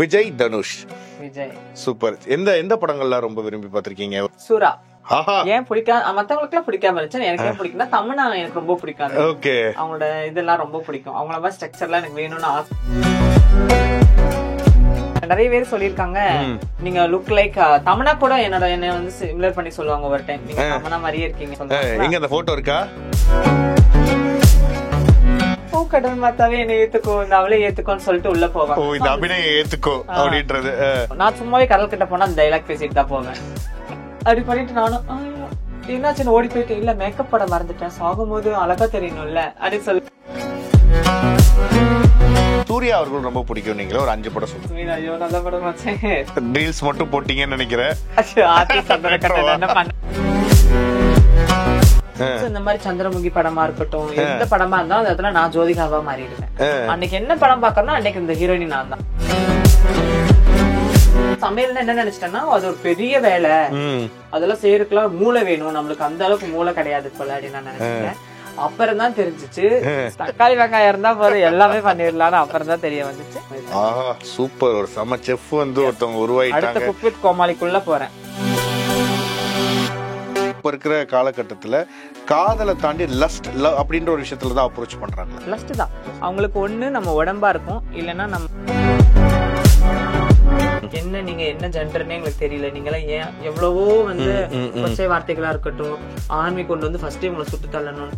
Vijay, Dhanush. Vijay. Super. எந்த படங்கள்லாம் ரொம்ப விரும்பி பாத்திருக்கீங்க? சூரா. ஏன் பிடிக்காம மத்தவங்களுக்கு எல்லாம் பிடிக்காம இருந்துச்சு, எனக்கு ஏன் பிடிக்கும்னா தமிழா எனக்கு ரொம்ப பிடிக்காது. ஓகே. அவங்களோட இதெல்லாம் ரொம்ப பிடிக்கும். அவங்கள மாதிரி ஸ்ட்ரக்சர்லாம் எனக்கு வேணும்னு ஆசை. நிறைய பேர் சொல்லிருக்காங்க நீங்க லுக் லைக் தமனா கூட என்ன வந்து சிமிலர் பண்ணி சொல்லுவாங்க ஒரு டைம். நீங்க தமனா மாதிரியே இருக்கீங்க. எங்க அந்த போட்டோ இருக்கா? கடல் மாத்தாவே என்ன ஏத்துக்கோ, இந்த அவளே ஏத்துக்கோன்னு சொல்லிட்டு உள்ள போவேன். ஓ, இந்த அபிநயம் ஏத்துக்கோ அப்படின்றது. நான் சும்மாவே கடல் கிட்ட போனா அந்த டைலாக் பேசிட்டு தான் போவேன். அப்படி பண்ணிட்டு நானும் என்னாச்சுன்னு ஓடி போயிட்டு, இல்ல மேக்கப் படம் மறந்துட்டேன், சாகும்போது அழகா தெரியணும்ல அப்படின்னு சொல்லி. சூர்யா அவர்கள் ரொம்ப பிடிக்கும். நீங்களே ஒரு 5 படம் சொல்லுங்க. ஐயோ நல்ல படம் வச்சேன். ரீல்ஸ் மட்டும் போட்டீங்கன்னு நினைக்கிறேன். இந்த மாதிரி சந்திரமுகி படமா இருக்கட்டும், எந்த படமா இருந்தாலும் அதுல நான் ஜோதிகாவா மாறிடுவேன். அன்னைக்கு என்ன படம் பாக்கறேன்னா அன்னைக்கு இந்த ஹீரோயினி நான் தான். சமையல்னா என்ன நினைச்சிட்டேன்னா அது ஒரு பெரிய வேலை, அதெல்லாம் செய்யறதுக்குலாம் மூளை வேணும், நம்மளுக்கு அந்த அளவுக்கு மூளை கிடையாது போல அப்படின்னு நான் நினைச்சேன். அப்புறம் தான் தெரிஞ்சிச்சு தக்காளி வெங்காயம் இருந்தா போதும் எல்லாமே பண்ணிடலாம். அப்புறம் தான் தெரிய வந்துச்சு. சூப்பர். ஒரு சம செஃப் வந்து ஒருத்தவங்க உருவாயிட்டாங்க. அடுத்த குக் வித் கோமாளிக்குள்ள போறேன். இப்ப இருக்கிற காலகட்டத்துல காதலை தாண்டி லஸ்ட் அப்படின்ற ஒரு விஷயத்துல தான் அப்ரோச் பண்றாங்க. லஸ்ட் தான் அவங்களுக்கு ஒண்ணு நம்ம உடம்பா இருக்கும், இல்லன்னா நம்ம என்ன நீங்க என்ன ஜெண்டர்னே எங்களுக்கு தெரியல, நீங்க எல்லாம் ஏன் எவ்வளவோ வந்து கொச்சை வார்த்தைகளா இருக்கட்டும், ஆர்மி கொண்டு வந்து ஃபர்ஸ்ட் உங்களை சுட்டு தள்ளணும்.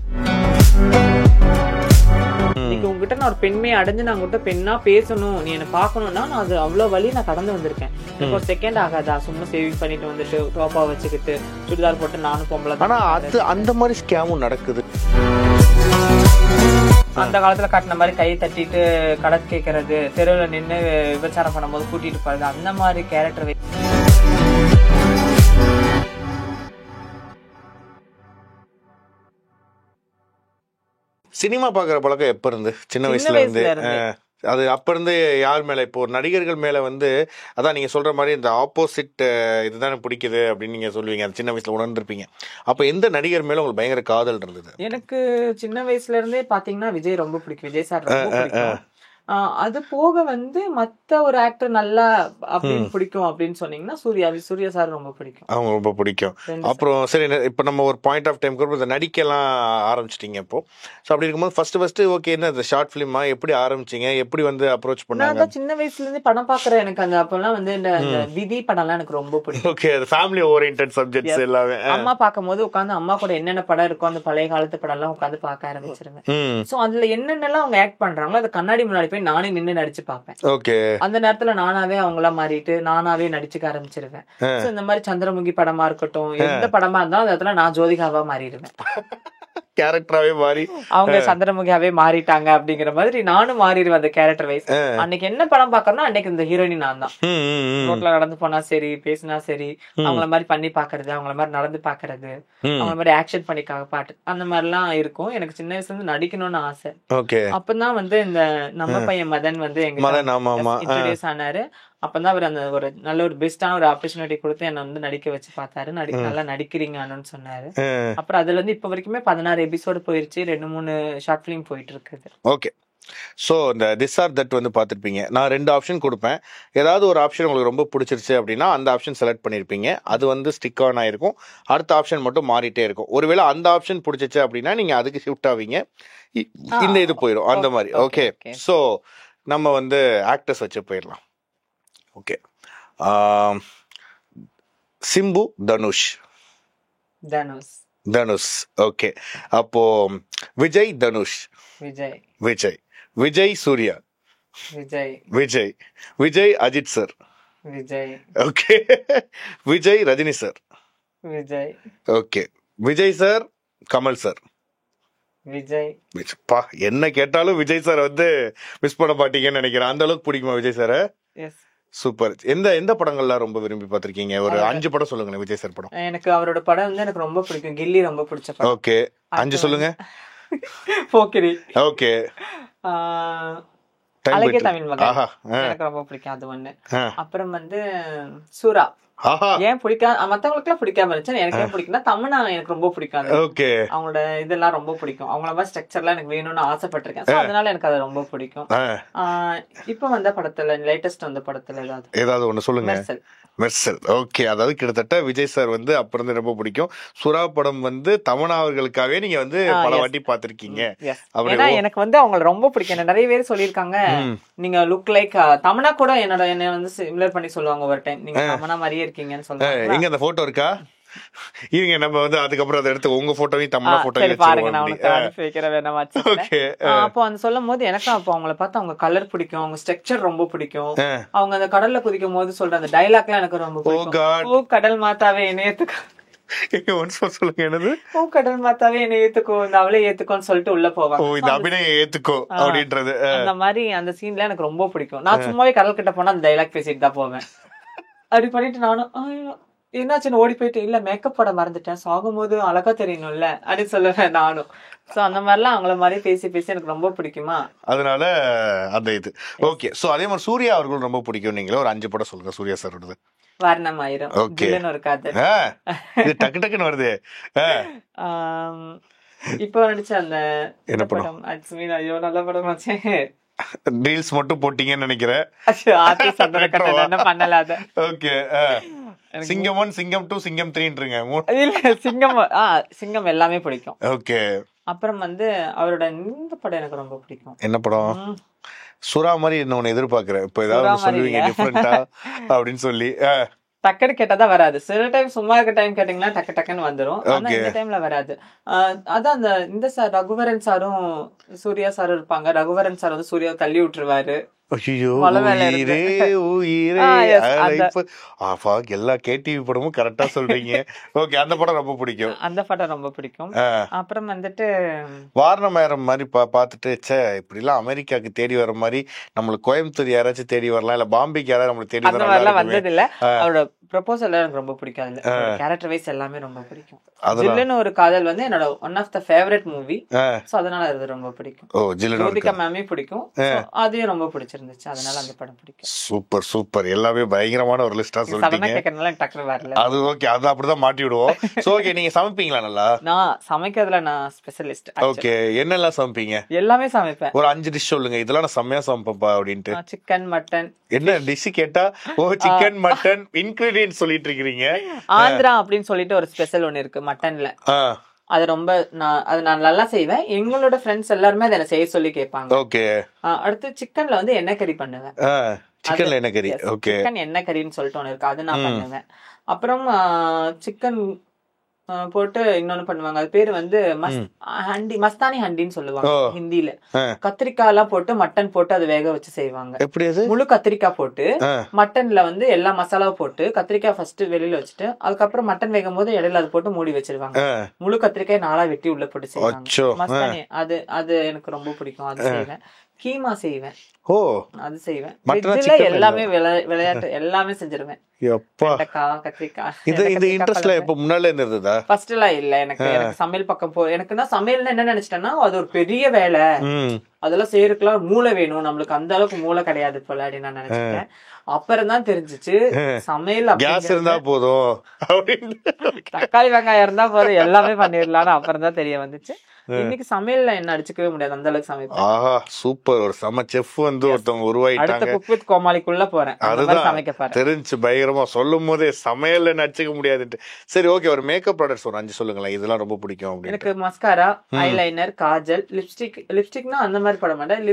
இன்னைக்கு உங்ககிட்ட நான் ஒரு பெண்மையை அடைஞ்சு நான் உங்ககிட்ட பெண்ணா பேசணும், நீ என்ன பாக்கணும்னா நான் அது அவ்வளவு வழி நான் கடந்து வந்திருக்கேன். எனக்கு ஒரு செகண்ட் ஆகாதா சும்மா சேவிங் பண்ணிட்டு வந்துட்டு டோப்பா வச்சுக்கிட்டு சுடிதார் போட்டு நானும் பொம்பளை. ஆனா அது அந்த மாதிரி ஸ்கேமும் நடக்குது. அந்த காலத்துல காட்டின மாதிரி கையை தட்டிட்டு கடை கேட்கறது, தெருவில் நின்று விபச்சாரம் பண்ணும் போது கூட்டிட்டு போறது, அந்த மாதிரி கேரக்டர். சினிமா பாக்குற பழக்கம் எப்ப இருந்து? சின்ன வயசுல இருந்து. அது அப்ப இருந்து யார் மேல? இப்போ நடிகர்கள் மேல வந்து அதான் நீங்க சொல்ற மாதிரி இந்த ஆப்போசிட் இதுதானே பிடிக்குது அப்படின்னு நீங்க சொல்லுவீங்க. அது சின்ன வயசுல உணர்ந்திருப்பீங்க. அப்ப எந்த நடிகர் மேல உங்களுக்கு பயங்கர காதல் இருந்தது? எனக்கு சின்ன வயசுல இருந்தே பாத்தீங்கன்னா விஜய் ரொம்ப பிடிக்கும். விஜய் சார் ரொம்ப பிடிக்கும். அது போக வந்து மத்த ஒரு ஆக்டர் நல்லா அப்படின்னு பிடிக்கும் அப்படின்னு சொன்னீங்கன்னா சூர்யா சார் ரொம்ப பிடிக்கும். அவங்க ரொம்ப பிடிக்கும். அப்புறம் சரி, இப்ப நம்ம ஒரு பாயிண்ட் ஆஃப் டைம் இந்த நடிக்கலாம் ஆரம்பிச்சிட்டீங்க இப்போ. ஸோ அப்படி இருக்கும்போது ஃபர்ஸ்ட் ஓகே என்ன இந்த ஷார்ட் ஃபிலிமா எப்படி ஆரம்பிச்சீங்க, எப்படி வந்து அப்ரோச் பண்ணாங்க? நான் சின்ன வயசுல இருந்து படம் பாக்குறேன். எனக்கு அந்த அப்பெல்லாம் வந்து இந்த விதி படம்லாம் எனக்கு ரொம்ப பிடிக்கும். ஓகே, ஃபேமிலி ஓரியன்டட் சப்ஜெக்ட்ஸ் எல்லாமே. அம்மா பார்க்கும்போது உட்காந்து அம்மா கூட என்னென்ன படம் இருக்கோ அந்த பழைய காலத்து படம் எல்லாம் உட்காந்து பார்க்க ஆரம்பிச்சிருவேன். சோ அதுல என்னென்னலாம் அவங்க ஆக்ட் பண்றாங்களோ அது கண்ணாடி முன்னாடி போய் நானே நின்று நடிச்சு பார்ப்பேன். ஓகே, அந்த நேரத்துல நானாவே அவங்கள மாறிட்டு நானாவே நடிச்சுக்க ஆரம்பிச்சிருவேன். சோ இந்த மாதிரி சந்திரமுகி படமா இருக்கட்டும், எந்த படமா இருந்தாலும் அதுல நான் ஜோதிகாவா மாறிடுவேன். கேரக்டராவே மாறி அவங்க சந்திரமுகியாவே மாறிட்டாங்க அப்படிங்கிற மாதிரி நானும் மாறிடுவேன் அந்த கேரக்டர் வைஸ். அன்னைக்கு என்ன படம் பாக்கறேன்னா அன்னைக்கு இந்த ஹீரோயினி நான் தான். ரோட்ல நடந்து போனா சரி, பேசினா சரி, அவங்கள மாதிரி பண்ணி பாக்குறது, அவங்கள மாதிரி நடந்து பாக்குறது, அவங்கள மாதிரி ஆக்ஷன் பண்ணி பாட்டு, அந்த மாதிரி எல்லாம் இருக்கும். எனக்கு சின்ன வயசுல இருந்து நடிக்கணும்னு ஆசை. அப்பதான் வந்து இந்த நம்ம பையன் மதன் வந்து எங்க இன்ட்ரோடியூஸ் ஆனாரு. அப்பதான் அவர் அந்த ஒரு நல்ல ஒரு பெஸ்டான ஒரு ஆப்பர்ச்சுனிட்டி கொடுத்து என்ன வந்து நடிக்க வச்சு பார்த்தாரு. நல்லா நடிக்கிறீங்கன்னு சொன்னாரு. அப்புறம் அதுல இருந்து இப்ப வரைக்குமே 16 எபிசோடு போயிருச்சு. 2-3 ஷார்ட் பிலிம் போயிட்டு இருக்குது. ஓகே, ஸோ இந்த திஸ் ஆர் தட் வந்து பார்த்துருப்பீங்க. நான் 2 ஆப்ஷன் கொடுப்பேன். ஏதாவது ஒரு ஆப்ஷன் உங்களுக்கு ரொம்ப பிடிச்சிருச்சு அப்படின்னா அந்த ஆப்ஷன் செலக்ட் பண்ணியிருப்பீங்க. அது வந்து ஸ்டிக் ஆன் ஆயிருக்கும். அடுத்த ஆப்ஷன் மட்டும் மாறிட்டே இருக்கும். ஒருவேளை அந்த ஆப்ஷன் பிடிச்சிச்சு அப்படின்னா நீங்க அதுக்கு ஷிஃப்ட் ஆவீங்க, இந்த இது போயிடும் அந்த மாதிரி. ஓகே, ஸோ நம்ம வந்து ஆக்டர்ஸ் வச்சு போயிடலாம். ஓகே, சிம்பு, தனுஷ். ஓகே, அப்போ Vijay, Dhanush. Vijay, Suriya. Vijay, Ajith sir. Okay, Vijay, Rajini sir. Okay, Vijay sir, Kamal sir. பா என்ன கேட்டாலும் விஜய் சார் வந்து மிஸ் பண்ண மாட்டீங்கன்னு நினைக்கிறேன். அந்த அளவுக்கு பிடிக்குமா விஜய் சார்? சூப்பர். எந்த படங்கள்லாம் ரொம்ப விரும்பி பாத்திருக்கீங்க? ஒரு 5 படம் சொல்லுங்க விஜய் சார் படம். எனக்கு அவரோட படம் வந்து எனக்கு ரொம்ப பிடிக்கும். கில்லி ரொம்ப பிடிச்ச படம். ஓகே, 5 சொல்லுங்க. போக்கிரி. ஓகே, அழகே தமிழ் மகன் எனக்கு ரொம்ப பிடிக்கும். அது ஒண்ணு. அப்புறம் வந்து சூரா. ஆஹா ஏன் பிடிக்காது மத்தவங்களுக்கு எல்லாம் பிடிக்காம இருந்துச்சு, எனக்கு ஏன் பிடிக்கும்னா தமன்னா எனக்கு ரொம்ப பிடிக்காது. ஓகே அவங்களோட இதெல்லாம் ரொம்ப பிடிக்கும், அவங்கள மாதிரி ஸ்ட்ரக்சர்லாம் எனக்கு வேணும்னு ஆசைப்பட்டிருக்கேன். So அதனால எனக்கு அது ரொம்ப பிடிக்கும். இப்ப வந்த படத்துல லேட்டஸ்ட் வந்த படத்துல ஏதாவது ஒண்ணு சொல்லுங்க. மெர்சல். மெர்சல் ஓகே. அதாவது கிட்டத்தட்ட விஜய் சார் வந்து அப்ப இருந்து ரொம்ப பிடிக்கும். சுறா படம் வந்து தமன்னா அவர்களுக்காகவே நீங்க வந்து பல வாட்டி பாத்திருக்கீங்க. ஏன்னா எனக்கு வந்து அவங்களை ரொம்ப பிடிக்கும். நிறைய பேர் சொல்லியிருக்காங்க நீங்க லுக் லைக் தமன்னா கூட என்னை வந்து சிமிலர் பண்ணி சொல்லுவாங்க ஒரு டைம், நீங்க தமன்னா மாதிரியே இருக்கீங்கன்னு சொல்லுவாங்க. எங்க அந்த போட்டோ இருக்கா? இருங்க நம்ம வந்து அதுக்கப்புறம் அதை எடுத்து உங்க போட்டோவையும் தமன்னா போட்டோவையும் பாருங்க, நான் உனக்கு அனுப்பி வைக்கிறேன் வேணாம். அப்போ அந்த சொல்லும் போது எனக்கு அப்போ அவங்கள பார்த்து அவங்க கலர் பிடிக்கும், அவங்க ஸ்ட்ரக்சர் ரொம்ப பிடிக்கும். அவங்க அந்த கடல்ல குதிக்கும் போது சொல்ற அந்த டைலாக்லாம் எனக்கு ரொம்ப பிடிக்கும். ஓ கடல் மாதாவே என்னை ஏத்துக்கோ, சொல்லுங்க என்னது, ஓ கடல் மாதாவே என்னை ஏத்துக்கோ, இந்த அவளே ஏத்துக்கோன்னு சொல்லிட்டு உள்ள போவாங்க. இந்த அபிநயம் ஏத்துக்கோ அப்படின்றது. அந்த மாதிரி அந்த சீன்ல எனக்கு ரொம்ப பிடிக்கும். நான் சும்மாவே கடல் கிட்ட போனா அந்த டைலாக் பேசிட்டு தான் போவேன். அப்படி பண்ணிட்டு நானும் என்னாச்சுன்னு ஓடி போயிட்டு இல்ல மேக்கப் போட மறந்துட்டேன், சாகும்போது அழகா தெரியணும்ல அப்படின்னு சொல்லுவேன் நானும். சோ அந்த மாதிரிலாம் அவங்கள மாதிரி பேசி பேசி எனக்கு ரொம்ப பிடிக்குமா, அதனால அந்த இது ஓகே. சோ அதே மாதிரி சூர்யா அவர்கள் ரொம்ப பிடிக்கும். நீங்களே ஒரு 5 படம் சொல்லுங்க சூர்யா சாரோடது. வர்ணம் ஆயிரம், ஒரு காதல், டக்கு டக்குன்னு வருது. இப்போ நடிச்ச அந்த என்ன படம், ஐயோ நல்ல படம் ஆச்சே, ரீல்ஸ் மட்டும் போட்டீங்கன்னு நினைக்கிறேன். ஓகே. சிங்கம் 1, சிங்கம் 2, சிங்கம் 3ன்றீங்க. இல்ல சிங்கம் எல்லாமே பிடிக்கும். ஓகே. அப்புறம் வந்து அவரோட இந்த படம் எனக்கு ரொம்ப பிடிக்கும். என்ன படம்? சுறா மாதிரி இன்னொன்னு எதிர்பார்க்கிறேன். இப்ப ஏதாவது சொல்லுவீங்க டிஃபரெண்டா அப்படின்னு சொல்லி. டக்குன்னு கேட்டாதான் வராது. சில டைம் சும்மா இருக்க டைம் கேட்டீங்கன்னா டக்கு டக்குன்னு வந்துரும். ஆனா இந்த டைம்ல வராது. அதான் அந்த இந்த சார் ரகுவரன் சாரும் சூர்யா சாரும் இருப்பாங்க. ரகுவரன் சார் வந்து சூர்யாவை தள்ளி விட்டுருவாரு. எல்லா கேடிவி படமும் கரெக்டா சொல்றீங்க. ஓகே, அந்த படம் ரொம்ப பிடிக்கும். அந்த படம் ரொம்ப பிடிக்கும். அப்புறம் வந்துட்டு வாரணமாயிரம் மாதிரி பாத்துட்டு இப்படி எல்லாம் அமெரிக்காக்கு தேடி வர மாதிரி நம்மளுக்கு கோயம்புத்தூர் யாராச்சும் தேடி வரலாம், இல்ல பாம்பேக்கு யாராவது நம்மளுக்கு தேடி வரலாம் வந்தது இல்ல. அவரோட ப்ரொபோசல் எனக்கு ரொம்ப பிடிக்காது. கேரக்டர் வைஸ் எல்லாமே ரொம்ப பிடிக்கும். ஜில்லுன்னு ஒரு காதல் வந்து என்னோட one of the favourite movie. So அதனால அது ரொம்ப பிடிக்கும். ஜோதிகா மேமே பிடிக்கும், அதையும் ரொம்ப பிடிச்சிருந்துச்சு. அதனால அந்த படம் பிடிக்கும். Super super. எல்லாமே பயங்கரமான ஒரு லிஸ்டா சொல்லிட்டீங்க. டக்குனு வரல. அது ஓகே, அது அப்படிதான் மாட்டி விடுவோம். சோ ஓகே, நீங்க சமைப்பீங்களா? நல்லா நான் சமைக்கிறதுல நான் ஸ்பெஷலிஸ்ட். ஓகே, என்னெல்லாம் சமைப்பீங்க? எல்லாமே சமைப்பேன். ஒரு 5 டிஷ் சொல்லுங்க, இதெல்லாம் நான் செம்மையா சமைப்பேன்ப்பா அப்படின்ட்டு. Chicken, mutton. என்ன டிஷ் கேட்டா சிக்கன் மட்டன் இன்கிரிடியன்ட் சொல்லிட்டு இருக்கீங்க. ஆந்திரா அப்படின்னு சொல்லிட்டு ஒரு ஸ்பெஷல் ஒன்னு இருக்கு மட்டன்ல. அது ரொம்ப நான் நல்லா செய்வேன். எங்களோட ஃப்ரெண்ட்ஸ் எல்லாருமே அதை செய்ய சொல்லி கேட்பாங்க. ஓகே. அடுத்து சிக்கன்ல வந்து எண்ணெய் கறி பண்ணுவேன். சிக்கன்ல எண்ணெய் கறி. ஓகே. சிக்கன் எண்ணெய் கறின்னு சொல்லிட்டு ஒன்னு இருக்கு, அது நான் பண்ணுவேன். அப்புறம் சிக்கன் போட்டு இன்னொன்னு பண்ணுவாங்க, அது பேரு வந்து மஸ்தானி ஹண்டின்னு சொல்லுவாங்க ஹிந்தில. கத்திரிக்காய் எல்லாம் போட்டு மட்டன் போட்டு அது வேக வச்சு செய்வாங்க. எப்படி அது? முழு கத்திரிக்காய் போட்டு மட்டன்ல வந்து எல்லா மசாலாவும் போட்டு கத்திரிக்காய் ஃபர்ஸ்ட் வெளியில வச்சுட்டு அதுக்கப்புறம் மட்டன் வேகும் போது இடையில அது போட்டு மூடி வச்சிருவாங்க. முழு கத்திரிக்காய் 4 வெட்டி உள்ள போட்டு செய்வாங்க மஸ்தானி. அது எனக்கு ரொம்ப பிடிக்கும். அது செய்வேன். கீமா செய்வேன். அது செய்வேன். எல்லாமே விளையாட்டு எல்லாமே செஞ்சிருவேன். எனக்கு சமையல் பக்கம் எனக்கு சமையல் என்ன நினைச்சிட்டேன்னா அது ஒரு பெரிய வேலை, அதெல்லாம் செய்யறதுக்குலாம் மூளை வேணும், நம்மளுக்கு அந்த அளவுக்கு மூளை கிடையாது போல அப்படின்னு நான் நினைச்சிட்டேன். அப்புறம் தான் தெரிஞ்சிச்சு சமையல் இருந்தா போதும், தக்காளி வெங்காயம் இருந்தா போதும் எல்லாமே பண்ணிடலாம். அப்புறம் தான் தெரிய வந்துச்சு. இன்னைக்கு சமையல்ல என்ன அடிச்சுக்கவே முடியாது, அந்த அளவுக்கு சமைப்பேன். ஆஹா சூப்பர். ஒரு செம செஃப் வந்து ஒருத்தவங்க உருவாயிட்டாங்க. குக் வித் கோமாளிக்குள்ள போறேன். அதுதான் சமைக்க போறேன். தெரிஞ்சு பயங்கரமா சொல்லும் போதே சமையல்ல நடிச்சுக்க முடியாதுட்டு. சரி ஓகே, ஒரு மேக்கப் ப்ராடக்ட்ஸ் ஒரு 5 சொல்லுங்களேன், இதெல்லாம் ரொம்ப பிடிக்கும். எனக்கு மஸ்காரா, ஐலைனர், காஜல், லிப்ஸ்டிக்னா அந்த மாதிரி போட மாட்டேன்.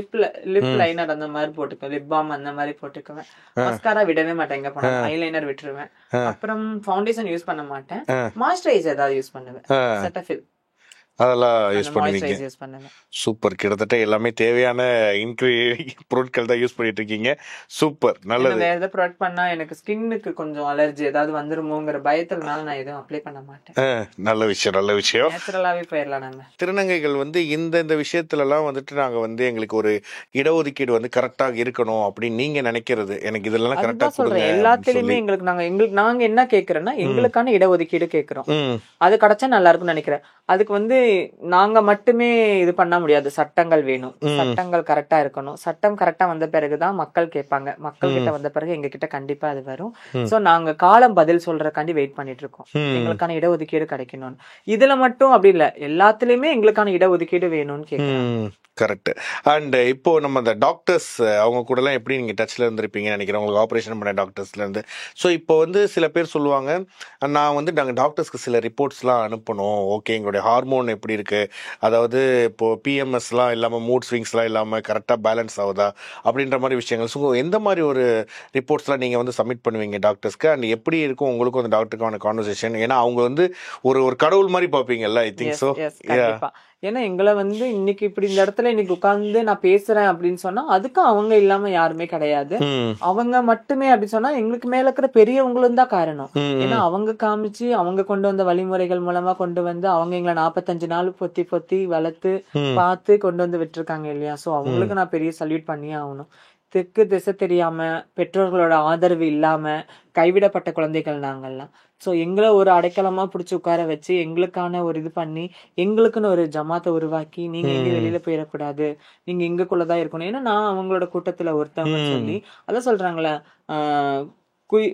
லிப் லைனர் அந்த மாதிரி போட்டுக்குவேன். லிப் பாம் அந்த மாதிரி போட்டுக்குவேன். மஸ்காரா விடவே மாட்டேன் எங்க போனா. ஐலைனர் விட்டுருவேன். அப்புறம் ஃபவுண்டேஷன் யூஸ் பண்ண மாட்டேன். மாய்ஸ்சரைசர் ஏதாவது யூஸ் பண்ணுவேன். செட்டஃபில் அதெல்லாம் யூஸ் பண்ணுவீங்க. சூப்பர். கிட்டத்தட்ட எல்லாமே தேவையான பொருட்கள் தான் யூஸ் பண்ணிட்டு இருக்கீங்க. சூப்பர், நல்லது. வேற ஏதாவது ப்ராடக்ட் பண்ணா எனக்கு ஸ்கின்னுக்கு கொஞ்சம் அலர்ஜி ஏதாவது வந்துருமோங்கிற பயத்தினால நான் எதுவும் அப்ளை பண்ண மாட்டேன். நல்ல விஷயம், நல்ல விஷயம். நேச்சுரலாவே போயிடலாம். நாங்க திருநங்கைகள் வந்து இந்த விஷயத்துல எல்லாம் வந்துட்டு நாங்க வந்து எங்களுக்கு ஒரு இடஒதுக்கீடு வந்து கரெக்டா இருக்கணும் அப்படின்னு நீங்க நினைக்கிறது, எனக்கு இதெல்லாம் கரெக்டா சொல்றேன். எல்லாத்துலயுமே நாங்க என்ன கேக்குறோம்னா எங்களுக்கான இடஒதுக்கீடு கேக்குறோம். அது கிடைச்சா நல்லா இருக்கும்னு நினைக்கிறேன். அதுக்கு வந்து நாங்க மட்டுமே இது பண்ண முடியாது. சட்டங்கள் வேணும், சட்டங்கள் கரெக்டா இருக்கணும். சட்டம் கரெக்டா வந்த பிறகுதான் மக்கள் கேட்பாங்க. மக்கள் கிட்ட வந்த பிறகு எங்க கிட்ட கண்டிப்பா அது வரும். சோ நாங்க காலம் பதில் சொல்றதுக்காண்டி வெயிட் பண்ணிட்டு இருக்கோம், எங்களுக்கான இடஒதுக்கீடு கிடைக்கணும்னு. இதுல மட்டும் அப்படி இல்ல, எல்லாத்துலயுமே எங்களுக்கான இடஒதுக்கீடு வேணும்னு கேட்கறாங்க. கரெக்ட். அண்ட் இப்போ நம்ம அந்த டாக்டர்ஸ் அவங்க கூட எல்லாம் எப்படி நீங்க டச்ல இருந்திருப்பீங்கன்னு நினைக்கிறேன், உங்களுக்கு ஆப்ரேஷன் பண்ண டாக்டர்ஸ்ல இருந்து. ஸோ இப்போ வந்து சில பேர் சொல்லுவாங்க, நான் வந்து நாங்கள் டாக்டர்ஸ்க்கு சில ரிப்போர்ட்ஸ்லாம் அனுப்பணும், ஓகே எங்களுடைய ஹார்மோன் எப்படி இருக்கு, அதாவது இப்போ பிஎம்எஸ்லாம் இல்லாமல் மூட் ஸ்விங்ஸ்லாம் இல்லாமல் கரெக்டாக பேலன்ஸ் ஆகுதா அப்படின்ற மாதிரி விஷயங்கள். ஸோ எந்த மாதிரி ஒரு ரிப்போர்ட்ஸ்லாம் நீங்கள் வந்து சப்மிட் பண்ணுவீங்க டாக்டர்ஸ்க்கு, அண்ட் எப்படி இருக்கும் உங்களுக்கும் அந்த டாக்டருக்கான கான்வர்சேஷன்? ஏன்னா அவங்க வந்து ஒரு கடவுள் மாதிரி பார்ப்பீங்கல்ல, ஐ திங்க் ஸோ. ஏன்னா எங்களை வந்து இன்னைக்கு இப்படி இந்த இடத்துல இன்னைக்கு உட்கார்ந்து நான் பேசுறேன் அப்படின்னு சொன்னா அதுக்கு அவங்க இல்லாம யாருமே கிடையாது. அவங்க மட்டுமே அப்படின்னு சொன்னா எங்களுக்கு மேல இருக்கிற பெரியவங்களும் தான் காரணம். ஏன்னா அவங்க காமிச்சு அவங்க கொண்டு வந்த வழிமுறைகள் மூலமா கொண்டு வந்து அவங்க எங்களை 45 நாள் பொத்தி பொத்தி வளர்த்து பார்த்து கொண்டு வந்து விட்டுருக்காங்க இல்லையா. சோ அவங்களுக்கு நான் பெரிய சல்யூட் பண்ணியே ஆகணும். தெற்கு திசை தெரியாம, பெற்றோர்களோட ஆதரவு இல்லாம கைவிடப்பட்ட குழந்தைகள் நாங்கள்லாம். ஸோ எங்களை ஒரு அடைக்கலமா பிடிச்சி உட்கார வச்சு எங்களுக்கான ஒரு இது பண்ணி எங்களுக்குன்னு ஒரு ஜமாத்தை உருவாக்கி, நீங்க எங்க வெளியில போயிடக்கூடாது, நீங்க எங்களுக்குள்ளதான் இருக்கணும். ஏன்னா நான் அவங்களோட கூட்டத்துல ஒருத்தவங்க சொல்லி அதான் சொல்றாங்களே,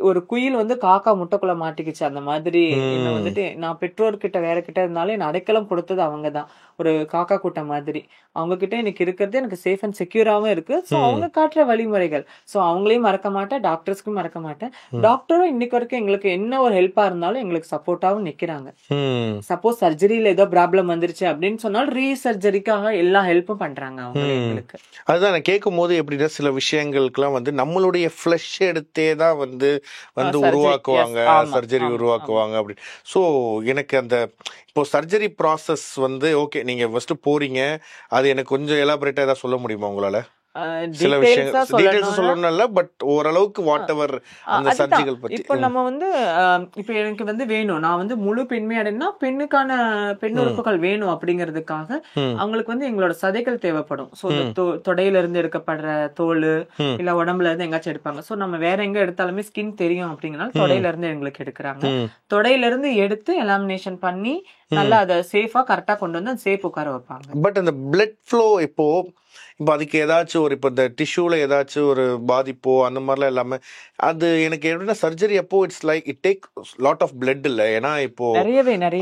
ஒரு குயில் வந்து காக்கா முட்டைக்குள்ள மாட்டிக்கிச்சு அந்த மாதிரி என்ன வந்துட்டு நான் பெற்றோர்கிட்ட வேற கிட்ட இருந்தாலும் என்ன அடைக்கலம் கொடுத்தது அவங்கதான். ஒரு காக்கா கூட்டம் மாதிரி அவங்க கிட்ட எனக்கு இருக்கிறது எனக்கு சேஃப் அண்ட் செக்யூராவும் இருக்கு. ஸோ அவங்க காட்டுற வழிமுறைகள், ஸோ அவங்களையும் மறக்க மாட்டேன், டாக்டர்ஸ்க்கும் மறக்க மாட்டேன். டாக்டரும் இன்னைக்கு வரைக்கும் எங்களுக்கு என்ன ஒரு ஹெல்ப்பா இருந்தாலும் எங்களுக்கு சப்போர்ட்டாவும் நிக்கிறாங்க. சப்போஸ் சர்ஜரியில ஏதோ ப்ராப்ளம் வந்துருச்சு அப்படின்னு சொன்னாலும் ரீசர்ஜரிக்காக எல்லா ஹெல்ப்பும் பண்றாங்க அவங்க எங்களுக்கு. அதுதான் நான் கேட்கும் போது எப்படின்னா சில விஷயங்களுக்குலாம் வந்து நம்மளுடைய ஃபிளஷ் எடுத்தே தான் வந்து உருவாக்குவாங்க, சர்ஜரி உருவாக்குவாங்க அப்படி. ஸோ எனக்கு அந்த இப்போ சர்ஜரி ப்ராசஸ் வந்து ஓகே நீங்க ஃபர்ஸ்ட் போறீங்க, அது எனக்கு கொஞ்சம் எலாபரேட்டா ஏதாவது சொல்ல முடியுமா உங்களால? சில விஷயங்கள் டீடைல்ஸ் சொல்லணும் இல்ல, பட் ஓரளவுக்கு வாட் எவர் அந்த சர்ஜிக்கல் பத்தி. இப்போ நம்ம வந்து இப்போ எனக்கு வந்து வேணும், நான் வந்து முழு பெண்மையாடனா பெண்ணுக்கான பெண் உறுப்புகள் வேணும் அப்படிங்கிறதுக்காக அவங்களுக்கு வந்து எங்களோட சதைகள் தேவைப்படும். ஸோ தொடையில இருந்து எடுக்கப்படுற தோல் இல்ல உடம்புல இருந்து எங்காச்சும் எடுப்பாங்க. ஸோ நம்ம வேற எங்க எடுத்தாலுமே ஸ்கின் தெரியும் அப்படிங்கறனால தொடையில இருந்து எங்களுக்கு எடுக்கிறாங்க. தொடையில இருந்து எடுத்து எலாமினேஷன் பண்ணி நல்லா அதை சேஃபா கரெக்டா கொண்டு வந்து சேஃப் உட்கார வைப்பாங்க. பட் அந்த பிளட் ஃப்ளோ இப்போ அதுக்கு ஏதாச்சும் ஒரு இப்போ இந்த டிஷ்யூல ஏதாச்சும் ஒரு பாதிப்போ அந்த மாதிரிலாம் இல்லாம அது எனக்கு எப்படின்னா சர்ஜரி அப்போ it's like it take lot of blood இல்ல. ஏன்னா இப்போ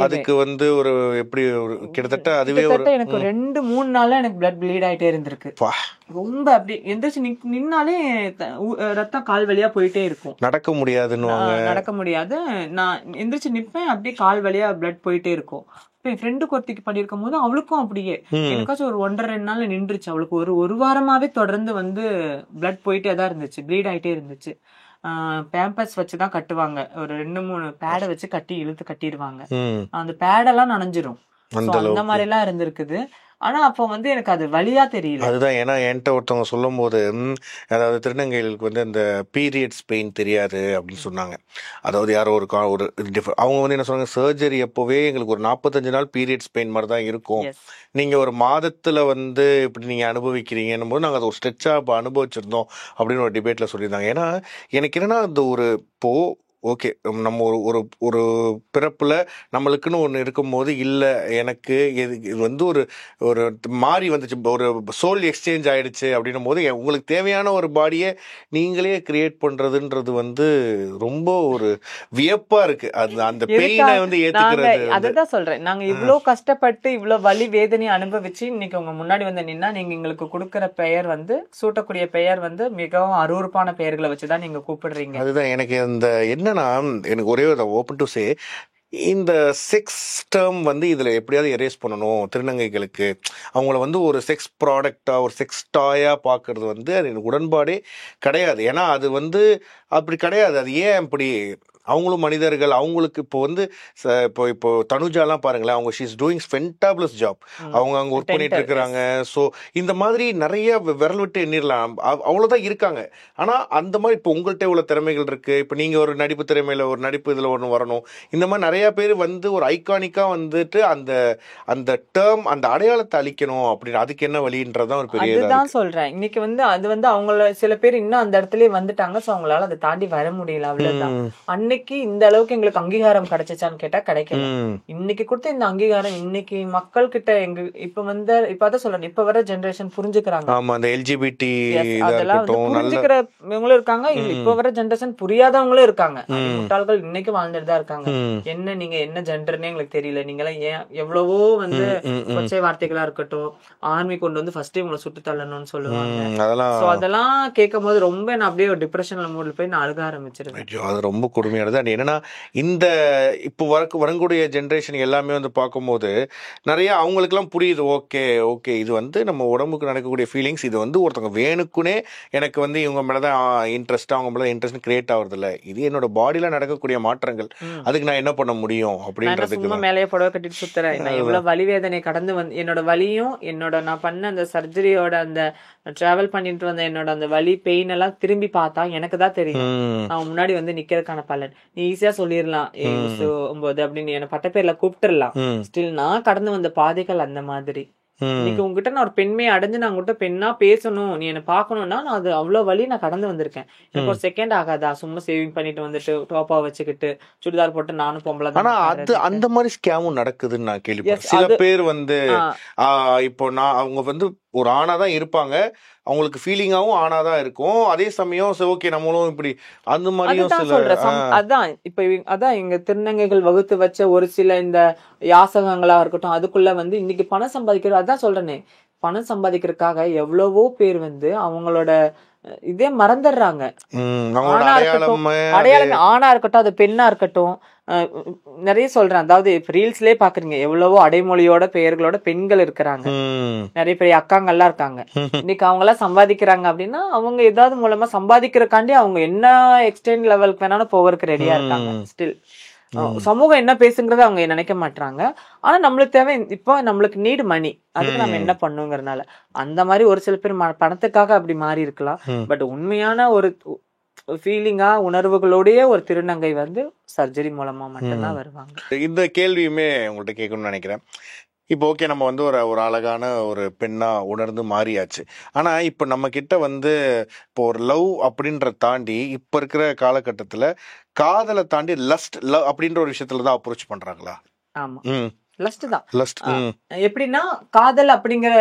அதுக்கு வந்து ஒரு எப்படி ஒரு கிட்டத்தட்ட அதுவே ஒரு எனக்கு 2-3 நாள்ல எனக்கு பிளட் ப்ளீட் ஆயிட்டே இருந்திருக்கு. ரொம்ப அப்படி எந்திரிச்சு நின்னாலே ரத்தம் கால் வழியா போயிட்டே இருக்கும். நடக்க முடியாதுன்னு நடக்க முடியாது. நான் எந்திரிச்சு நிப்பேன், அப்படியே கால் வழியா பிளட் போயிட்டே இருக்கும். என் ஃப்ரெண்டுக்கு ஒருத்திக்கு பண்ணிருக்கும் போது அவளுக்கும் அப்படியே எனக்காச்சும் ஒரு 1.5-2 நாள்ல நின்றுச்சு. அவளுக்கு ஒரு வாரமாவே தொடர்ந்து வந்து பிளட் போயிட்டே தான் இருந்துச்சு, ப்ளீட் ஆயிட்டே இருந்துச்சு. பேம்பர்ஸ் வச்சுதான் கட்டுவாங்க, ஒரு 2-3 பேடை வச்சு இழுத்து கட்டிடுவாங்க. அந்த பேடெல்லாம் நனைஞ்சிரும். அந்த மாதிரி எல்லாம் இருந்திருக்குது. ஆனா அப்போ வந்து எனக்கு அது வலியா தெரியல. அதுதான், ஏன்னா என்கிட்ட ஒருத்தவங்க சொல்லும் போது அதாவது திருநங்கைகளுக்கு வந்து அந்த பீரியட்ஸ் பெயின் தெரியாது அப்படின்னு சொன்னாங்க. அதாவது யாரோ ஒரு அவங்க வந்து என்ன சொன்னாங்க, சர்ஜரி அப்போவே எங்களுக்கு ஒரு 45 நாள் பீரியட்ஸ் பெயின் மாதிரி தான் இருக்கும், நீங்க ஒரு மாதத்துல வந்து இப்படி நீங்க அனுபவிக்கிறீங்கன்னும் போது நாங்கள் அதை ஒரு ஸ்ட்ரெச்சா அனுபவிச்சிருந்தோம் அப்படின்னு ஒரு டிபேட்ல சொல்லியிருந்தாங்க. ஏன்னா எனக்கு என்னன்னா அந்த ஒரு இப்போ ஓகே நம்ம ஒரு பிறப்புல நம்மளுக்குன்னு ஒன்று இருக்கும்போது இல்லை எனக்கு இது வந்து ஒரு மாறி வந்துச்சு, ஒரு சோல் எக்ஸ்சேஞ்ச் ஆயிடுச்சு அப்படின்னும் போது உங்களுக்கு தேவையான ஒரு பாடியை நீங்களே கிரியேட் பண்றதுன்றது வந்து ரொம்ப ஒரு வியப்பா இருக்கு. அது அந்த பெயினை வந்து ஏத்துக்கிறது. அதுதான் சொல்றேன், நாங்க இவ்வளவு கஷ்டப்பட்டு இவ்வளவு வலி வேதனை அனுபவிச்சு இன்னைக்கு உங்க முன்னாடி வந்து நின்னா நீங்க எங்களுக்கு கொடுக்கற பெயர் வந்து சூட்டக்கூடிய பெயர் வந்து மிகவும் அருவருப்பான பெயர்களை வச்சுதான் நீங்க கூப்பிடுறீங்க. அதுதான் எனக்கு அந்த என்னன்னா எனக்கு ஒரே ஓப்பன் டு சே இந்த செக்ஸ் டேர்ம் வந்து இதில் எப்படியாவது எரேஸ் பண்ணணும். திருநங்கைகளுக்கு அவங்கள வந்து ஒரு செக்ஸ் ப்ராடக்டாக ஒரு செக்ஸ் டாயாக பார்க்கறது வந்து அது எனக்கு உடன்பாடே கிடையாது. ஏன்னா அது வந்து அப்படி கிடையாது. அது ஏன் அப்படி? அவங்களும் மனிதர்கள். அவங்களுக்கு இப்போ வந்து இப்போ தனுஜாலாம் பாருங்களேன், அவங்க ஷீ இஸ் டூயிங் ஃபென்டாபிளஸ் ஜாப், அவங்க அங்கே ஒர்க் பண்ணிட்டு இருக்கிறாங்க. ஸோ இந்த மாதிரி நிறைய விரல் விட்டு எண்ணிடலாம், அவ்வளோதான் இருக்காங்க. ஆனால் அந்த மாதிரி இப்போ உங்கள்கிட்ட உள்ள திறமைகள் இருக்கு. இப்போ நீங்கள் ஒரு நடிப்பு திறமையில ஒரு நடிப்பு இதில் ஒன்று வரணும். இந்த மாதிரி நிறைய பேர் வந்து ஒரு ஐகானிக்காக வந்துட்டு அந்த டேர்ம் அந்த அடையாளத்தை அழிக்கணும் அப்படின்னு அதுக்கு என்ன வழின்றதான் ஒரு பெரிய இதுதான் சொல்றேன். இன்னைக்கு வந்து அது வந்து அவங்கள சில பேர் இன்னும் அந்த இடத்துலயே வந்துட்டாங்க. ஸோ அவங்களால அதை தாண்டி வர முடியல, அவ்வளவுதான். அன்னைக்கு இன்னைக்கு இந்த அளவுக்கு எங்களுக்கு அங்கீகாரம் கிடைச்சிச்சான்னு கேட்டா கிடைக்கல. இன்னைக்கு கொடுத்த இந்த அங்கீகாரம் இன்னைக்கு மக்கள் கிட்ட இப்பதான் சொல்றேன், இப்ப வர ஜெனரேஷன் புரிஞ்சுக்கிறாங்க. அதெல்லாம் வந்து புரிஞ்சுக்கிறவங்களும் இருக்காங்க, இப்ப வர ஜெனரேஷன் புரியாதவங்களும் இருக்காங்க. முட்டாள்கள் இன்னைக்கு வாழ்ந்துட்டு தான் இருக்காங்க. நீங்க என்ன ஜெண்டர்னே எங்களுக்கு தெரியல, நீங்க எல்லாம் ஏன் எவ்வளவோ வந்து கொச்சை வார்த்தைகளா இருக்கட்டும், ஆர்மி கொண்டு வந்து ஃபர்ஸ்ட் உங்களை சுட்டு தள்ளணும்னு சொல்லுவாங்க. அதெல்லாம் கேட்கும் போது ரொம்ப நான் அப்படியே ஒரு டிப்ரெஷன்ல மூட்ல போய் நான் அழுக ஆரம்பிச்சிருக்கேன். அது ரொம்ப கொடுமையானது. அண்ட் என்னன்னா இந்த இப்போ வரக்கூடிய ஜென்ரேஷன் எல்லாமே வந்து பார்க்கும்போது நிறைய அவங்களுக்குலாம் புரியுது. ஓகே ஓகே இது வந்து நம்ம உடம்புக்கு நடக்கக்கூடிய ஃபீலிங்ஸ், இது வந்து ஒருத்தவங்க வேணுக்குனே எனக்கு வந்து இவங்க மேலதான் இன்ட்ரெஸ்ட், அவங்க மேல இன்ட்ரெஸ்ட் கிரியேட் ஆகுறது இல்ல, இது என்னோட பாடியில நடக்கக்கூடிய மாற்றங்கள், அதுக்கு நான் என்ன பண்ண முடியும் அப்படின்றதுக்கு மேலேயே புடவை கட்டிட்டு சுத்துறேன். நான் எவ்வளவு வலி வேதனை கடந்து வந்து என்னோட வலியும் நான் பண்ண அந்த சர்ஜரியோட அந்த டிராவல் பண்ணிட்டு வந்த என்னோட அந்த வலி பெயின் எல்லாம் திரும்பி பார்த்தா எனக்கு தான் தெரியும் நான் முன்னாடி வந்து நிக்கிறதுக்கான பலன். நீ ஈஸியா சொல்லிடலாம் 9 அப்படின்னு என்ன பட்ட பேர்ல கூப்பிட்டுடலாம். ஸ்டில் நான் கடந்து வந்த பாதைகள் அந்த மாதிரி. இன்னைக்கு உங்ககிட்ட நான் ஒரு பெண்மையை அடைஞ்சு நான் உங்ககிட்ட பெண்ணா பேசணும், நீ என்ன பாக்கணும்னா நான் அது அவ்வளவு வழி நான் கடந்து வந்திருக்கேன். எனக்கு ஒரு செகண்ட் ஆகாதா சும்மா சேவிங் பண்ணிட்டு வந்துட்டு டோப்பா வச்சுக்கிட்டு சுடிதார் போட்டு நானும் பொம்பளை. ஆனா அது அந்த மாதிரி ஸ்கேமும் நடக்குதுன்னு நான் கேள்விப்பட்டேன். சில பேர் வந்து இப்போ அவங்க வந்து ஒரு ஆணாதான் இருப்பாங்க, அவங்களுக்கு ஃபீலிங்காவும் ஆனாதான் இருக்கும், அதே சமயம் ஓகே நம்மளும் இப்படி அந்த மாதிரியும் அதான் எங்க திருநங்கைகள் வகுத்து வச்ச ஒரு சில இந்த யாசகங்களா இருக்கட்டும், அதுக்குள்ள வந்து இன்னைக்கு பணம் சம்பாதிக்கிறது. அதான் சொல்றேனே, பணம் சம்பாதிக்கிறதுக்காக எவ்வளவோ பேர் வந்து அவங்களோட இதே மறந்துடுறாங்க. அடையாளம் ஆணா இருக்கட்டும் அது பெண்ணா இருக்கட்டும், நிறைய சொல்றேன். அதாவது ரீல்ஸ்லயே பாக்குறீங்க எவ்வளவோ அடைமொழியோட பெயர்களோட பெண்கள் இருக்கிறாங்க, நிறைய பெரிய அக்காங்கள்லாம் இருக்காங்க. இன்னைக்கு அவங்க எல்லாம் சம்பாதிக்கிறாங்க அப்படின்னா அவங்க ஏதாவது மூலமா சம்பாதிக்கிறக்காண்டி அவங்க என்ன எக்ஸ்டெண்ட் லெவலுக்கு வேணாலும் போவதுக்கு ரெடியா இருக்காங்க. ஸ்டில் சமூகம் என்ன பேசுங்கிறத அவங்க நினைக்க மாட்டாங்க. ஆனா நம்மளுக்கு தேவை, இப்போ நம்மளுக்கு நீடு மணி, அதுக்கு நம்ம என்ன பண்ணுங்கிறதுனால அந்த மாதிரி ஒரு சில பேர் பணத்துக்காக அப்படி மாறி இருக்கலாம். பட் உண்மையான ஒரு ஃபீலிங்கா உணர்வுகளோடய ஒரு திருநங்கை வந்து சர்ஜரி மூலமா மட்டும்தான் வருவாங்க. இந்த கேள்வியுமே உங்கள்கிட்ட கேட்கணும்னு நினைக்கிறேன். இப்போ ஓகே நம்ம வந்து ஒரு அழகான ஒரு பெண்ணா உணர்ந்து மாறியாச்சு. ஆனா இப்போ நம்ம கிட்ட வந்து இப்போ ஒரு லவ் அப்படின்ற தாண்டி இப்ப இருக்கிற காலகட்டத்துல காதலை தாண்டி லவ் அப்படின்ற ஒரு விஷயத்துலதான் அப்ரோச் பண்றாங்களா? ஆமா, லஸ்ட் தான். எப்படின்னா காதல் அப்படிங்கிற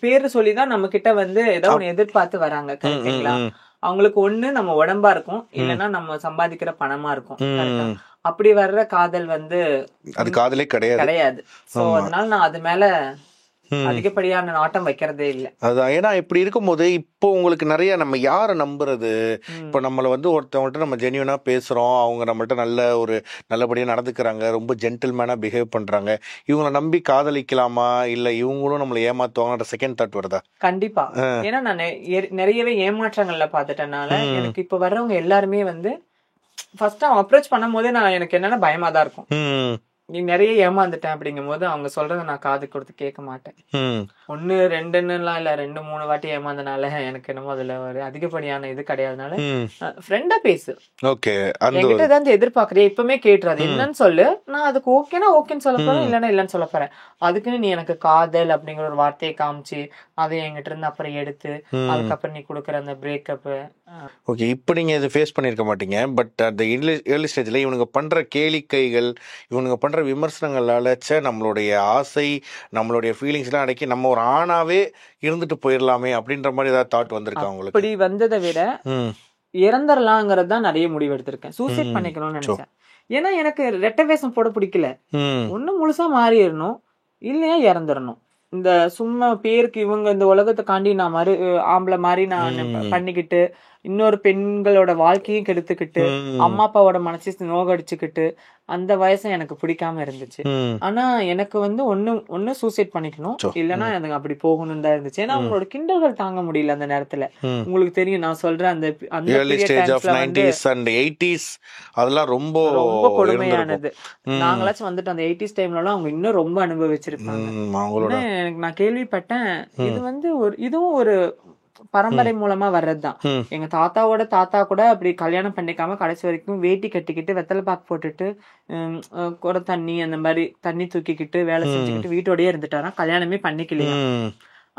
பேரு சொல்லிதான் நம்ம கிட்ட வந்து ஏதோ ஒண்ணு எதிர்பார்த்து வராங்க. கரெக்டுங்களா? அவங்களுக்கு ஒண்ணு நம்ம உடம்பா இருக்கும், இல்லைன்னா நம்ம சம்பாதிக்கிற பணமா இருக்கும். அப்படி வர்ற காதல் வந்து அது காதலே கிடையாது. சோ அதனால நான் அது மேல அதிகப்படியான நாட்டம் வைக்கிறதே இல்ல. அதான் ஏன்னா இப்படி இருக்கும்போது இப்போ உங்களுக்கு நிறைய நம்ம யாரை நம்புறது? இப்போ நம்மள வந்து ஒருத்தவங்கள்ட்ட நம்ம ஜென்யூனா பேசுறோம், அவங்க நம்மள்ட்ட நல்லபடியா நடந்துக்கிறாங்க, ரொம்ப ஜென்டில்மேனா பிஹேவ் பண்றாங்க, இவங்களை நம்பி காதலிக்கலாமா இல்ல இவங்களும் நம்மளை ஏமாத்துவாங்கன்ற செகண்ட் தாட் வருதா? கண்டிப்பா. ஏன்னா நான் நிறையவே ஏமாற்றங்கள்ல பாத்துட்டனால எனக்கு இப்ப வர்றவங்க எல்லாருமே வந்து ஃபர்ஸ்ட் அவங்க அப்ரோச் பண்ணும் போதே எனக்கு என்னன்னா பயமா தான் இருக்கும். நீ நிறைய ஏமாந்துட்டேன் அப்படிங்கும் போது அவங்க சொல்றத நான் காது கொடுத்து கேட்க மாட்டேன். 1 2 இல்ல 2 3 வாட்டி ஏமாந்தனால எனக்கு என்னமோ அதுல ஒரு அதிகப்படியான இது கிடையாதுனால ஃப்ரெண்டா பேசு. என்கிட்ட ஏதாவது எதிர்பார்க்கறியா இப்பவுமே கேட்டுறாது, என்னன்னு சொல்லு, நான் அதுக்கு ஓகேனா ஓகேன்னு சொல்ல போறேன், இல்லன்னா இல்லன்னு சொல்ல போறேன். அதுக்குன்னு நீ எனக்கு காதல் அப்படிங்கிற ஒரு வார்த்தையை காமிச்சு அதை என்கிட்ட இருந்து அப்புறம் எடுத்து அதுக்கப்புறம் நீ கொடுக்குற அந்த பிரேக்கப். ஓகே, இப்போ நீங்க இதை ஃபேஸ் பண்ணிருக்க மாட்டீங்க. பட் அந்த ஏர்லி ஸ்டேஜ்ல இவனுங்க பண்ற கேளிக்கைகள், இவனுங்க பண்ற விமர்சனங்களால நம்மளுடைய ஆசை நம்மளுடைய ஃபீலிங்ஸ் எல்லாம் அடக்கி நம்ம ஒரு ஆணாவே இருந்துட்டு போயிடலாமே அப்படின்ற மாதிரி ஏதாவது தாட் வந்திருக்கா உங்களுக்கு? அப்படி வந்ததை விட இறந்துடலாங்கிறது தான் நிறைய முடிவு எடுத்திருக்கேன். சூசைட் பண்ணிக்கணும்னு நினைச்சேன். ஏன்னா எனக்கு ரெட்டை வேஷம் போட பிடிக்கல. ஒண்ணு முழுசா மாறிடணும், இல்லையா இறந்துடணும். இந்த சும்மா பேருக்கு இவங்க இந்த உலகத்தை காண்டி நான் ஆம்பளை மாதிரி நான் பண்ணிக்கிட்டு இன்னொரு பெண்களோட வாழ்க்கையும் கெடுத்துக்கிட்டு அம்மா அப்பாவோட மனசு நோகடிச்சுக்கிட்டு அந்த வயசு எனக்கு பிடிக்காம இருந்துச்சு. ஆனா எனக்கு வந்து ஒண்ணு சூசைட் பண்ணிக்கணும், இல்லன்னா எனக்கு அப்படி போகணும் தான் இருந்துச்சு. ஏன்னா அவங்களோட கிண்டல்கள் தாங்க முடியல அந்த நேரத்துல. உங்களுக்கு தெரியும் நான் சொல்றேன், அந்த அதெல்லாம் ரொம்ப ரொம்ப கொடுமையானது. நாங்களாச்சும் வந்துட்டு அந்த 80s டைம்ல எல்லாம் அவங்க இன்னும் ரொம்ப அனுபவிச்சிருப்பாங்க. எனக்கு நான் கேள்விப்பட்டேன், இது வந்து இதுவும் ஒரு பரம்பரை மூலமா வர்றதுதான். எங்க தாத்தாவோட தாத்தா கூட அப்படி கல்யாணம் பண்ணிக்காம கடைசி வரைக்கும் வேட்டி கட்டிக்கிட்டு வெத்தலை பாக்கு போட்டுட்டு கூட தண்ணி அந்த மாதிரி தண்ணி தூக்கிக்கிட்டு வேலை செஞ்சுக்கிட்டு வீட்டோடயே இருந்துட்டாராம், கல்யாணமே பண்ணிக்கலையா.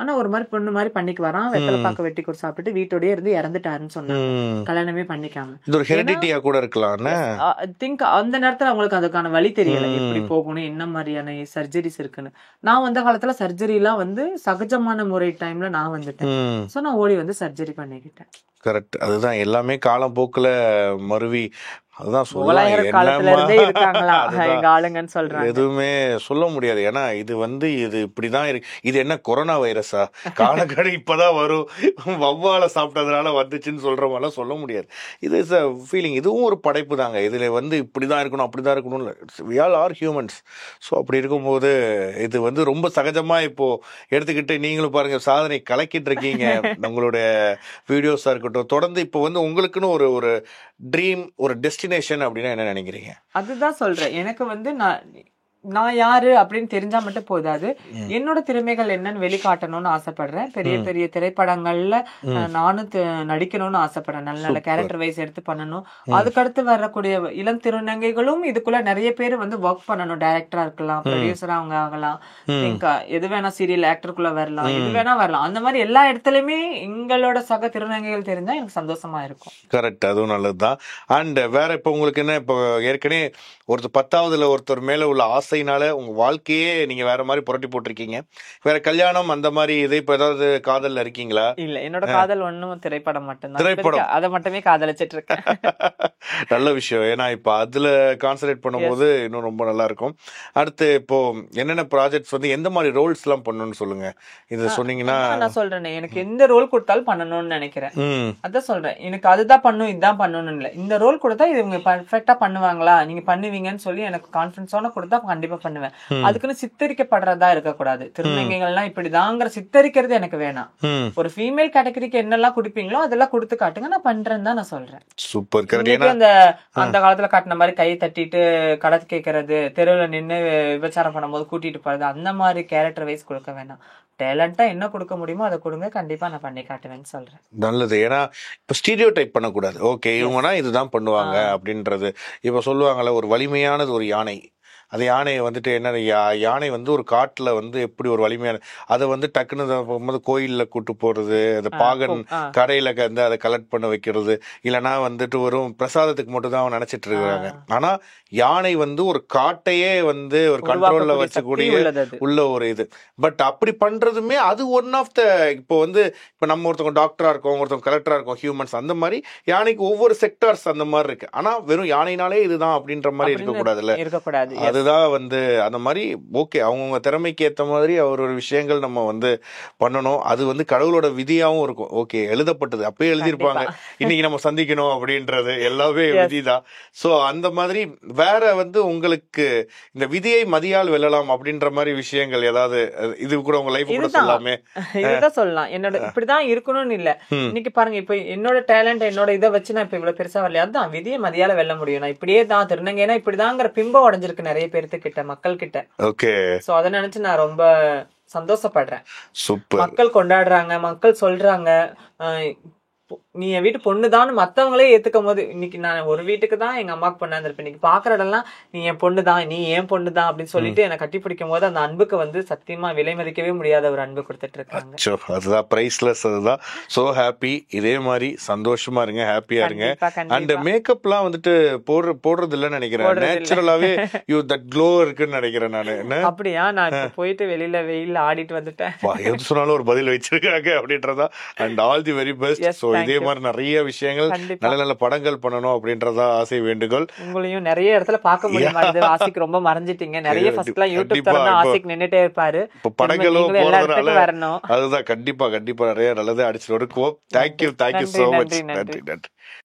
ஆனா ஒரு மாதிரி பொண்ணு மாதிரி பண்ணிக்கு வரான், வெத்தலை பாக்க வெட்டி கூட சாப்பிட்டு வீட்டோடயே இருந்து இறந்துட்டாருன்னு சொன்னாங்க, கல்யாணமே பண்ணிக்காம. இது ஒரு ஹெரிடிட்டியா கூட இருக்கலாம். திங்க் அந்த நேரத்துல அவங்களுக்கு அதுக்கான வழி தெரியல, எப்படி போகணும், என்ன மாதிரியான சர்ஜரிஸ் இருக்குன்னு. நான் வந்த காலத்துல சர்ஜரி எல்லாம் வந்து சகஜமான முறை டைம்ல நான் வந்துட்டேன். சோ நான் ஓடி வந்து சர்ஜரி பண்ணிக்கிட்டேன். கரெக்ட். அதுதான் எல்லாமே காலம் போக்குல மருவி அதுதான் எதுவுமே சொல்ல முடியாது. ஏன்னா இது வந்து இது இப்படிதான் இருக்கு. இது என்ன கொரோனா வைரஸா, காலக்கடை இப்பதான் வரும், வவ்வால சாப்பிட்டதுனால வந்துச்சுன்னு சொல்ற மாதிரிலாம் சொல்ல முடியாது. இது இஸ் அ ஃபீலிங். இதுவும் ஒரு படைப்பு தாங்க. இதுல வந்து இப்படிதான் இருக்கணும் அப்படிதான் இருக்கணும். we all are humans. So அப்படி இருக்கும்போது இது வந்து ரொம்ப சகஜமா இப்போ எடுத்துக்கிட்டு நீங்களும் பாருங்க சாதனை கலக்கிட்டு இருக்கீங்க. உங்களுடைய வீடியோஸா இருக்கட்டும், தொடர்ந்து இப்போ வந்து உங்களுக்குன்னு ஒரு ட்ரீம், ஒரு டெஸ்டினேஷன் அப்படின்னா என்ன நினைக்கிறீங்க? அதுதான் சொல்றேன். எனக்கு வந்து நான் யாரு அப்படின்னு தெரிஞ்சா மட்டும் போதாது, என்னோட திறமைகள் என்னன்னு வெளிக்காட்டணும்னு ஆசைப்படுறேன். பெரிய பெரிய திரைப்படங்கள்ல நானும் நடிக்கணும்னு ஆசைப்படுறேன். நல்ல நல்ல கேரக்டர் வைஸ் எடுத்து பண்ணணும். அதுக்கடுத்து வரக்கூடிய இளம் திருநங்கைகளும் இதுக்குள்ள நிறைய பேர் வந்து ஒர்க் பண்ணணும். டைரக்டரா இருக்கலாம், ப்ரொடியூசரா அவங்க ஆகலாம், எது வேணா சீரியல் ஆக்டருக்குள்ள வரலாம், எது வேணா வரலாம். அந்த மாதிரி எல்லா இடத்துலயுமே எங்களோட சக திருநங்கைகள் தெரிஞ்சா எனக்கு சந்தோஷமா இருக்கும். கரெக்ட், அதுவும் நல்லதுதான். அண்ட் வேற இப்ப உங்களுக்கு என்ன, இப்போ ஏற்கனவே ஒருத்தர் 10ஆவதுல ஒருத்தர் மேல உள்ள ஆசைனால உங்க வாழ்க்கையே நீங்க வேற மாதிரி புரட்டி போட்டிருக்கீங்க. வேற கல்யாணம் அந்த மாதிரி இது இப்ப ஏதாவது காதல்ல இருக்கீங்களா? இல்ல, என்னோட காதல் ஒண்ணும் திரைப்படம் மட்டும்தான். திரைப்படம் அதை மட்டுமே காதலிச்சிட்டு இருக்கேன். நல்ல விஷயம். ஏன்னா இப்ப அதுல கான்சன்ட்ரேட் பண்ணும்போது இன்னும் ரொம்ப நல்லா இருக்கும். அடுத்து இப்போ என்னென்ன ப்ராஜெக்ட்ஸ் வந்து எந்த மாதிரி ரோல்ஸ் எல்லாம் பண்ணணும்னு சொல்லுங்க. இது சொன்னீங்கன்னா நான் சொல்றேன், எனக்கு எந்த ரோல் கொடுத்தாலும் பண்ணணும்னு நினைக்கிறேன். அதான் சொல்றேன், எனக்கு அதுதான் பண்ணும் இதுதான் பண்ணணும்னு இல்ல. இந்த ரோல் கொடுத்தா இவங்க பர்ஃபெக்டா பண்ணுவாங்களா, நீங்க பண்ணுவீங்கன்னு சொல்லி எனக்கு கான்பிடன்ஸோட கொடுத்தா கண்டிப்பா பண்ணுவேன். அதுக்குன்னு சித்தரிக்கப்படுறதா இருக்கக்கூடாது. திருநங்கைகள்லாம் இப்படிதாங்கிற சித்தரிக்கிறது எனக்கு வேணாம். ஒரு ஃபீமேல் கேட்டகரிக்கு என்னெல்லாம் குடிப்பீங்களோ அதெல்லாம் கொடுத்து காட்டுங்க, நான் பண்றேன்னு தான் நான் சொல்றேன். சூப்பர். அந்த காலத்துல காட்டின மாதிரி கை தட்டிட்டு கடை கேட்கறது, தெருவுல நின்று விபச்சாரம் பண்ணும்போது கூட்டிட்டு போறது, அந்த மாதிரி கேரக்டர் வைஸ் கொடுக்க வேணாம். டேலண்டா என்ன கொடுக்க முடியுமோ அதை கொடுங்க, கண்டிப்பா நான் பண்ணி காட்டுவேன்னு சொல்றேன். நல்லது. ஏன்னா இப்ப ஸ்டீரியோ டைப் பண்ணக்கூடாது. ஓகே இவங்கன்னா இதுதான் பண்ணுவாங்க அப்படின்றது. இப்ப சொல்லுவாங்கல்ல, ஒரு வலிமையானது ஒரு யானை. அந்த யானையை வந்துட்டு என்ன, யானை வந்து ஒரு காட்டுல வந்து எப்படி ஒரு வலிமையான அதை வந்து டக்குன்னு போகும்போது கோயில்ல கூட்டு போறது, அந்த பாகன் கடையில வந்து அதை கலெக்ட் பண்ண வைக்கிறது, இல்லைன்னா வந்துட்டு வரும் பிரசாதத்துக்கு மட்டும் தான் அவன் நினைச்சிட்டு இருக்காங்க. ஆனா யானை வந்து ஒரு காட்டையே வந்து ஒரு கண்ட்ரோல்ல வச்சக்கூடிய உள்ள ஒரு இது. பட் அப்படி பண்றதுமே அது ஒன் ஆஃப் த, இப்போ வந்து இப்ப நம்ம ஒருத்தவங்க டாக்டரா இருக்கோம், ஒருத்தவங்க கலெக்டரா இருக்கோம், ஹியூமன்ஸ் அந்த மாதிரி யானைக்கு ஒவ்வொரு செக்டார்ஸ் அந்த மாதிரி இருக்கு. ஆனா வெறும் யானைனாலே இதுதான் அப்படின்ற மாதிரி இருக்கக்கூடாதுல்ல. அதுதான் வந்து அந்த மாதிரி ஓகே அவங்கவுங்க திறமைக்கு ஏற்ற மாதிரி ஒரு விஷயங்கள் நம்ம வந்து பண்ணணும். அது வந்து கடவுளோட விதியாவும் இருக்கும். ஓகே எழுதப்பட்டது அப்பயே எழுதியிருப்பாங்க, இன்னைக்கு நம்ம சந்திக்கணும் அப்படின்றது எல்லாமே விதிதான். சோ அந்த மாதிரி வேற வந்து உங்களுக்கு இந்த விதியை மதியால் வெல்லலாம் அப்படின்ற மாதிரி விஷயங்கள் ஏதாவது இது கூட உங்க லைஃப் கூட சொல்லாமே? இதுதான் சொல்லலாம், என்னோட இப்படிதான் இருக்கணும்னு இல்ல. இன்னைக்கு பாருங்க, இப்ப என்னோட டேலண்ட் என்னோட இதை வச்சு நான் இப்ப இவ்வளவு பெருசா வரலையா, அதுதான் விதியை மதியால வெல்ல முடியும். நான் இப்படியே தான் திருநங்கைனா இப்படிதாங்கிற பிம்பம் உடைஞ்சிருக்கு நிறைய பேருக்கு கிட்ட, மக்கள் கிட்ட. ஓகே, சோ அத நினைச்சு நான் ரொம்ப சந்தோஷப்படுறேன். சூப்பர். மக்கள் கொண்டாடுறாங்க, மக்கள் சொல்றாங்க நீ என் வீட்டு பொண்ணுதான் மத்தவங்களே ஏத்துக்கும் போது, இன்னைக்கு நான் ஒரு வீட்டுக்கு தான் எங்க அம்மாக்கு பொண்ணா இருந்திருப்பேன், இன்னைக்கு பாக்குற இடம்லாம் நீ என் பொண்ணுதான், நீ ஏன் பொண்ணுதான் அப்படின்னு சொல்லிட்டு என்னை கட்டி பிடிக்கும் போது அந்த அன்புக்கு வந்து சத்தியமா விலை மதிக்கவே முடியாத ஒரு அன்பு கொடுத்துட்டு இருக்காங்க. அதுதான் பிரைஸ்லெஸ். அதுதான் சோ ஹாப்பி. இதே மாதிரி சந்தோஷமா இருங்க, ஹாப்பியா இருங்க. அண்ட் மேக்கப்லாம் வந்துட்டு போடுறது இல்லன்னு நினைக்கிறேன், நேச்சுரலாவே யூ தட் க்ளோ இருக்குன்னு நினைக்கிறேன் நானு. அப்படியா? நான் போயிட்டு வெளியில வெயில்ல ஆடிட்டு வந்துட்டேன். எது சொன்னாலும் ஒரு பதில் வச்சிருக்காங்க அப்படின்றதா. And all the very best. So இதே மாதிரி நிறைய விஷயங்கள், நல்ல நல்ல படங்கள் பண்ணணும் அப்படின்றதா ஆசை, வேண்டுகோள். உங்களையும் நிறைய இடத்துல பார்க்க முடியுமா? ஆசைக்கு ரொம்ப மறைஞ்சிட்டீங்க. நிறைய ஃபர்ஸ்ட்லாம் யூடியூப் திறந்தா ஆசைக்கு நின்னுட்டே இருப்பாரு. இப்ப படங்களும் போறதுனால அதுதான் கண்டிப்பா நிறைய நல்லதே அடிச்சு வருவோம். Thank you so much. நன்றி.